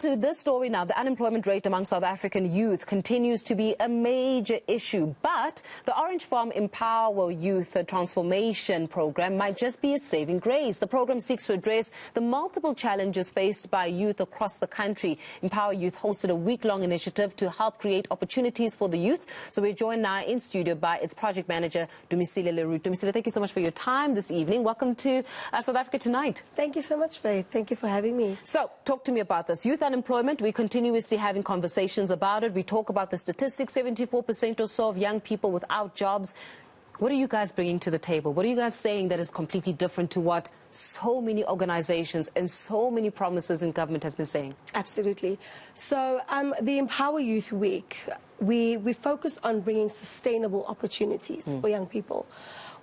To this story now, the unemployment rate among South African youth continues to be a major issue, but the Orange Farm EmpowaYouth Transformation program might just be its saving grace. The program seeks to address the multiple challenges faced by youth across the country. EmpowaYouth hosted a week-long initiative to help create opportunities for the youth. So we're joined now in studio by its project manager, Dumisile Le Roux. Dumisile, thank you so much for your time this evening. Welcome to South Africa Tonight. Thank you so much, Faith. Thank you for having me. So, talk to me about this. Youth unemployment, we're continuously having conversations about it. We talk about the statistics, 74% or so of young people without jobs. What are you guys bringing to the table? What are you guys saying that is completely different to what so many organizations and so many promises in government has been saying? Absolutely. So the Empower Youth Week, we focus on bringing sustainable opportunities for young people.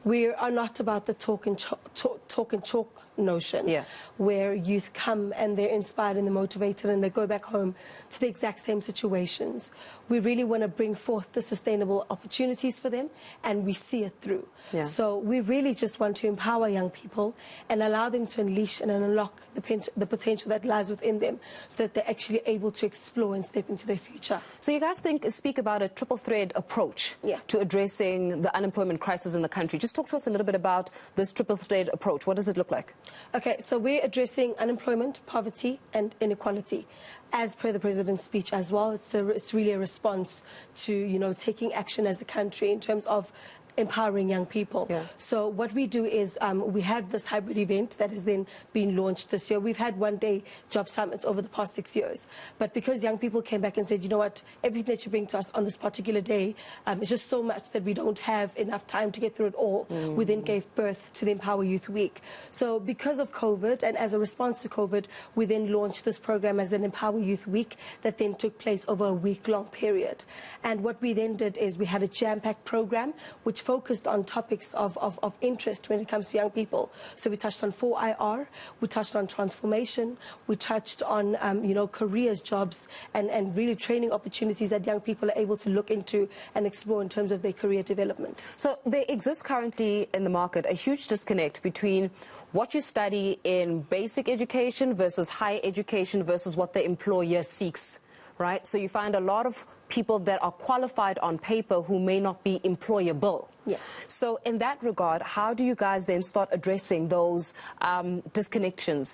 We are not about the talk and chalk notion, where youth come and they're inspired and they're motivated and they go back home to the exact same situations. We really want to bring forth the sustainable opportunities for them, and we see it through. So we really just want to empower young people and allow them to unleash and unlock the potential that lies within them, so that they're actually able to explore and step into their future. So you guys speak about a triple thread approach to addressing the unemployment crisis in the country. Just talk to us a little bit about this triple thread approach. What does it look like? Okay, so we're addressing unemployment, poverty and inequality. As per the President's speech as well, it's really a response to, you know, taking action as a country in terms of empowering young people. So what we do is we have this hybrid event that has then been launched this year. We've had one-day job summits over the past 6 years. But because young people came back and said, you know what, everything that you bring to us on this particular day is just so much that we don't have enough time to get through it all, we then gave birth to the Empower Youth Week. So because of COVID and as a response to COVID, we then launched this program as an Empower Youth Week that then took place over a week-long period. And what we then did is we had a jam-packed program which focused on topics of interest when it comes to young people. So we touched on 4IR, we touched on transformation, we touched on you know, careers, jobs, and really training opportunities that young people are able to look into and explore in terms of their career development. So there exists currently in the market a huge disconnect between what you study in basic education versus higher education versus what the employer seeks, right? So you find a lot of people that are qualified on paper who may not be employable. So in that regard, how do you guys then start addressing those disconnections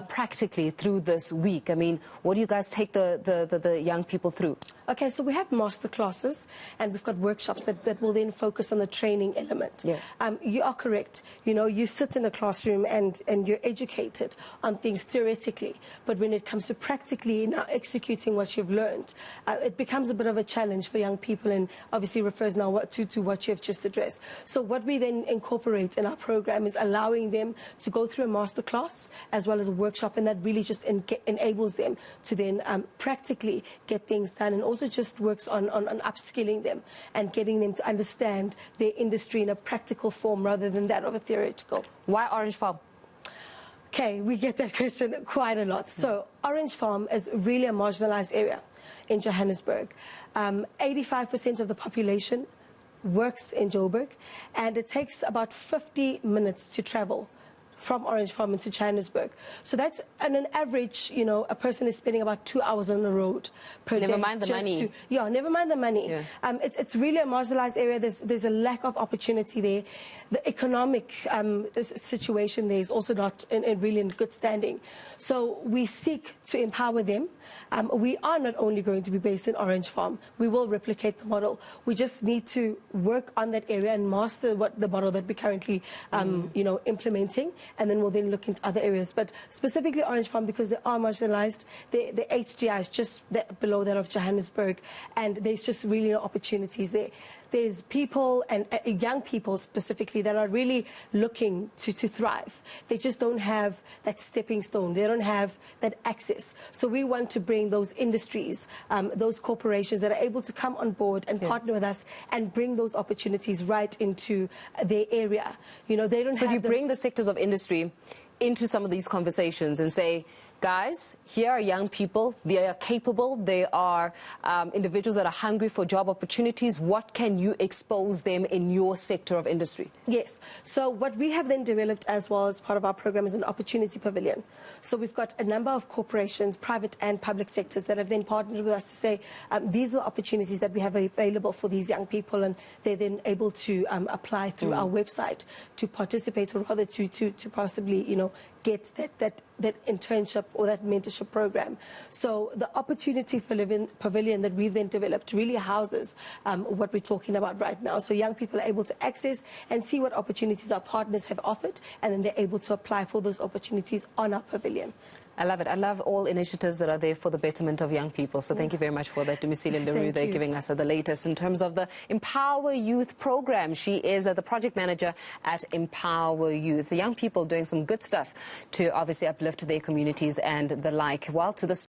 practically through this week? I mean, what do you guys take the young people through? Okay, so we have master classes and we've got workshops that will then focus on the training element. You are correct. You know, you sit in a classroom and you're educated on things theoretically, but when it comes to practically now executing what you've learned, it becomes a bit of a challenge for young people, and obviously refers now to what you've just addressed. So what we then incorporate in our program is allowing them to go through a master class as well as a workshop, and that really just enables them to then practically get things done, and also just works on upskilling them and getting them to understand their industry in a practical form rather than that of a theoretical. Why Orange Farm? Okay, we get that question quite a lot. So Orange Farm is really a marginalized area in Johannesburg. 85% of the population works in Joburg, and it takes about 50 minutes to travel from Orange Farm into Johannesburg. So that's, on an average, you know, a person is spending about 2 hours on the road per day. Never mind the money. Never mind the money. It's really a marginalized area. There's a lack of opportunity there. The economic situation there is also not really in good standing. So we seek to empower them. We are not only going to be based in Orange Farm. We will replicate the model. We just need to work on that area and master the model that we're currently, you know, implementing. And then we'll then look into other areas. But specifically Orange Farm, because they are marginalized, the HDI is just below that of Johannesburg, and there's just really no opportunities there. There's people, and young people specifically, that are really looking to thrive. They just don't have that stepping stone. They don't have that access. So we want to bring those industries, those corporations that are able to come on board and partner with us and bring those opportunities right into their area. You know, they don't have... So you bring the sectors of industry into some of these conversations and say, guys, here are young people. They are capable. They are individuals that are hungry for job opportunities. What can you expose them in your sector of industry? Yes. So what we have then developed as well as part of our program is an opportunity pavilion. So we've got a number of corporations, private and public sectors, that have then partnered with us to say these are the opportunities that we have available for these young people, and they're then able to apply through our website to participate, or rather to possibly, you know, get that internship or that mentorship program. So the opportunity pavilion that we've then developed really houses what we're talking about right now. So young people are able to access and see what opportunities our partners have offered, and then they're able to apply for those opportunities on our pavilion. I love it. I love all initiatives that are there for the betterment of young people. So thank you very much for that, Dumisile Le Roux. They're giving us the latest in terms of the Empower Youth program. She is the project manager at Empower Youth. The young people doing some good stuff to obviously uplift their communities and the like. Well, to this